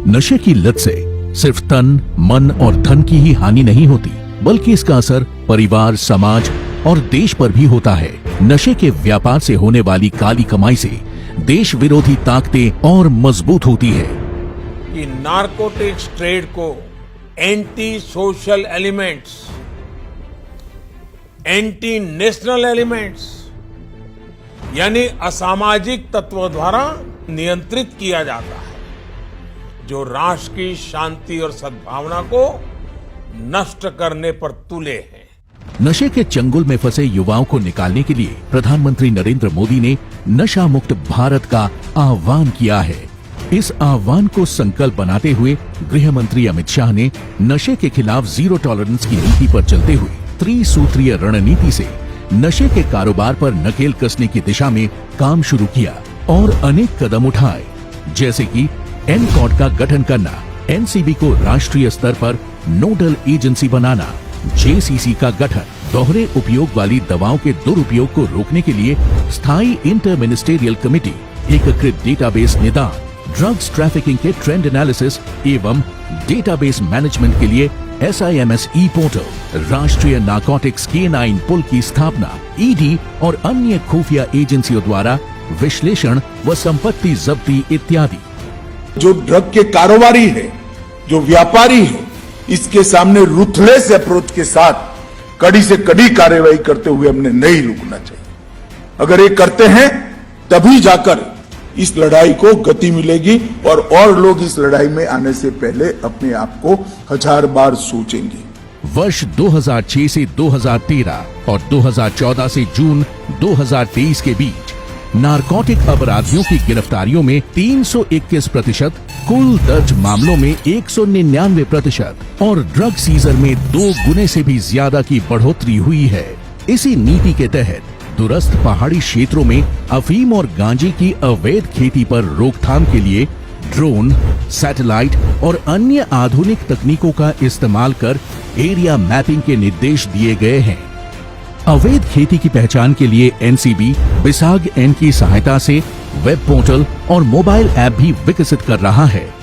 नशे की लत से सिर्फ तन, मन और धन की ही हानि नहीं होती, बल्कि इसका असर परिवार, समाज और देश पर भी होता है। नशे के व्यापार से होने वाली काली कमाई से देश विरोधी ताकतें और मजबूत होती है। कि नारकोटिक्स ट्रेड को anti social elements, anti national elements यानी असामाजिक तत्वों द्वारा नियंत्रित किया जाता है, जो राष्ट्र की शांति और सद्भावना को नष्ट करने पर तुले हैं। नशे के चंगुल में फंसे युवाओं को निकालने के लिए प्रधानमंत्री नरेंद्र मोदी ने नशा मुक्त भारत का आह्वान किया है। इस आह्वान को संकल्प बनाते हुए गृह मंत्री अमित शाह ने नशे के खिलाफ जीरो टॉलरेंस की नीति पर चलते हुए त्रिसूत्रीय रणनीति से नशे के कारोबार पर नकेल कसने की दिशा में काम शुरू किया और अनेक कदम उठाए, जैसे कि एनकॉड का गठन करना, एनसीबी को राष्ट्रीय स्तर पर नोडल एजेंसी बनाना, जेसीसी का गठन, दोहरे उपयोग वाली दवाओं के दुरुपयोग को रोकने के लिए स्थायी इंटर मिनिस्टेरियल कमेटी, एकीकृत डेटाबेस निदान, ड्रग्स ट्रैफिकिंग के ट्रेंड एनालिसिस एवं डेटाबेस मैनेजमेंट के लिए SIMS ई पोर्टल, राष्ट्रीय नारकोटिक्स K9 पुल की स्थापना, ईडी और अन्य खुफिया एजेंसियों द्वारा विश्लेषण व संपत्ति जब्ती इत्यादि। जो ड्रग के कारोबारी है, जो व्यापारी है, इसके सामने रूथलेस अप्रोच के साथ कड़ी से कड़ी कार्रवाई करते हुए हमने नहीं रुकना चाहिए। अगर ये करते हैं तभी जाकर इस लड़ाई को गति मिलेगी और लोग इस लड़ाई में आने से पहले अपने आप को 1000 बार सोचेंगे। वर्ष 2006 से 2013 और 2014 से जून 2023 के बीच नारकोटिक अपराधियों की गिरफ्तारियों में 321%, कुल दर्ज मामलों में 199% और ड्रग सीजर में 2 गुने से भी ज्यादा की बढ़ोतरी हुई है। इसी नीति के तहत दूरस्थ पहाड़ी क्षेत्रों में अफीम और गांजे की अवैध खेती पर रोकथाम के लिए ड्रोन, सैटेलाइट और अन्य आधुनिक तकनीकों का इस्तेमाल कर एरिया मैपिंग के निर्देश दिए गए हैं। अवैध खेती की पहचान के लिए एनसीबी बिसाग एन की सहायता से वेब पोर्टल और मोबाइल ऐप भी विकसित कर रहा है।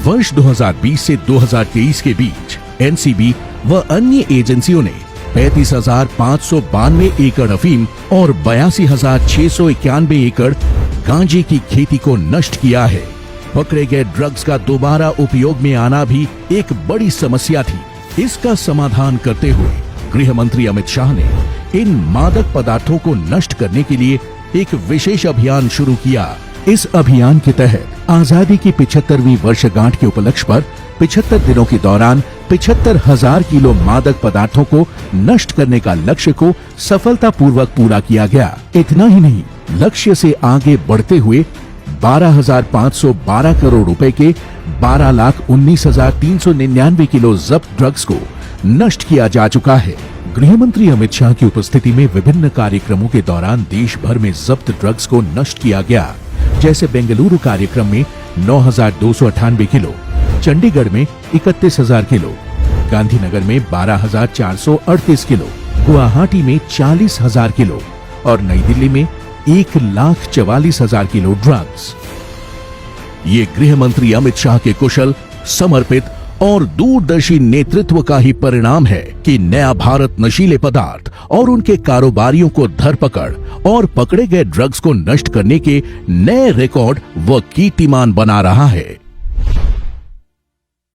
वर्ष 2020 से 2023 के बीच एनसीबी व अन्य एजेंसियों ने 35,592 एकड़ अफीम और 82,691 एकड़ गांजे की खेती को नष्ट किया है। पकड़े गए ड्रग्स का दोबारा उपयोग में आना भी एक बड़ी समस्या थी। इसका समाधान करते हुए गृह मंत्री अमित शाह ने इन मादक पदार्थों को नष्ट करने के लिए एक विशेष अभियान शुरू किया। इस अभियान के तहत आजादी की 75वीं वर्षगांठ के उपलक्ष्य पर 75 दिनों के दौरान 75,000 किलो मादक पदार्थों को नष्ट करने का लक्ष्य को सफलतापूर्वक पूरा किया गया। इतना ही नहीं, लक्ष्य से आगे बढ़ते हुए 12,512 करोड़ रुपए के 12,19,399 किलो जब्त ड्रग्स को नष्ट किया जा चुका है। गृह मंत्री अमित शाह की उपस्थिति में विभिन्न कार्यक्रमों के दौरान देश भर में जब्त ड्रग्स को नष्ट किया गया, जैसे बेंगलुरु कार्यक्रम में 9,298 किलो, चंडीगढ़ में 31,000 किलो, गांधीनगर में 12,438 किलो, गुवाहाटी में 40,000 किलो और नई दिल्ली में 1,44,000 किलो ड्रग्स। ये गृह मंत्री अमित शाह के कुशल, समर्पित और दूरदर्शी नेतृत्व का ही परिणाम है कि नया भारत नशीले पदार्थ और उनके कारोबारियों को धरपकड़ और पकड़े गए ड्रग्स को नष्ट करने के नए रिकॉर्ड व कीर्तिमान बना रहा है।